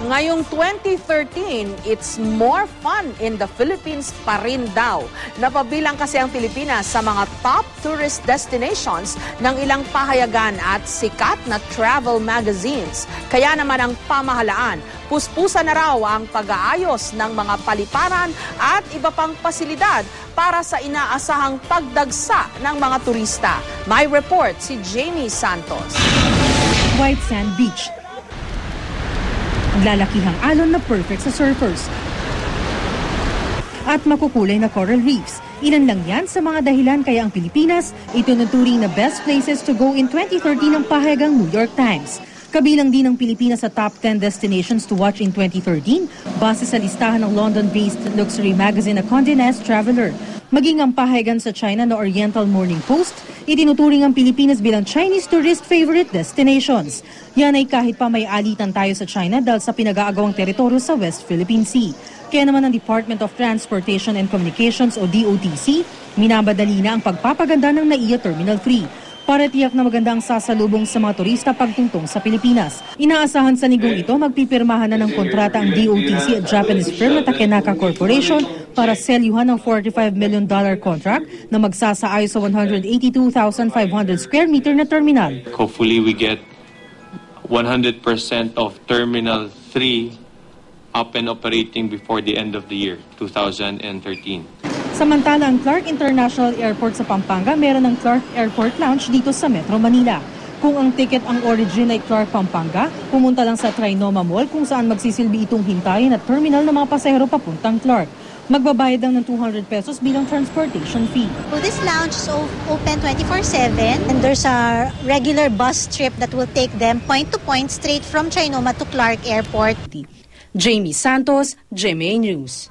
Ngayong 2013, it's more fun in the Philippines pa rin daw. Napabilang kasi ang Pilipinas sa mga top tourist destinations ng ilang pahayagan at sikat na travel magazines. Kaya naman ang pamahalaan, puspusan na raw ang pag-aayos ng mga paliparan at iba pang pasilidad para sa inaasahang pagdagsa ng mga turista. May report si Jamie Santos. White Sand Beach. Lalakihang alon na perfect sa surfers. At makukulay na coral reefs. Ilan lang yan sa mga dahilan kaya ang Pilipinas itinuturing na best places to go in 2013 ng pahayagang New York Times. Kabilang din ang Pilipinas sa top 10 destinations to watch in 2013 base sa listahan ng London-based luxury magazine na Condé Nast Traveler. Maging ang pahayagan sa China na Oriental Morning Post, itinuturing ang Pilipinas bilang Chinese tourist favorite destinations. Yan ay kahit pa may alitan tayo sa China dahil sa pinag-aagawang teritoryo sa West Philippine Sea. Kaya naman ang Department of Transportation and Communications o DOTC, minabadali na ang pagpapaganda ng NAIA Terminal 3. Para tiyak na magandang sasalubong sa mga turista pagtungtong sa Pilipinas. Inaasahan sa linggong ito magpipirmahan na ng kontrata ang DOTC at Japanese firm na Takenaka Corporation para selyuhan ng $45 million contract na magsasaayos sa 182,500 square meter na terminal. Hopefully we get 100% of Terminal 3 up and operating before the end of the year, 2013. Samantala, ang Clark International Airport sa Pampanga, meron ng Clark Airport Lounge dito sa Metro Manila. Kung ang ticket ang origin ay Clark Pampanga, pumunta lang sa Trinoma Mall kung saan magsisilbi itong hintayin at terminal ng mga pasahero papuntang Clark. Magbabayad lang ng ₱200 bilang transportation fee. So this lounge is open 24/7 and there's a regular bus trip that will take them point to point straight from Trinoma to Clark Airport. Jamie Santos, GMA News.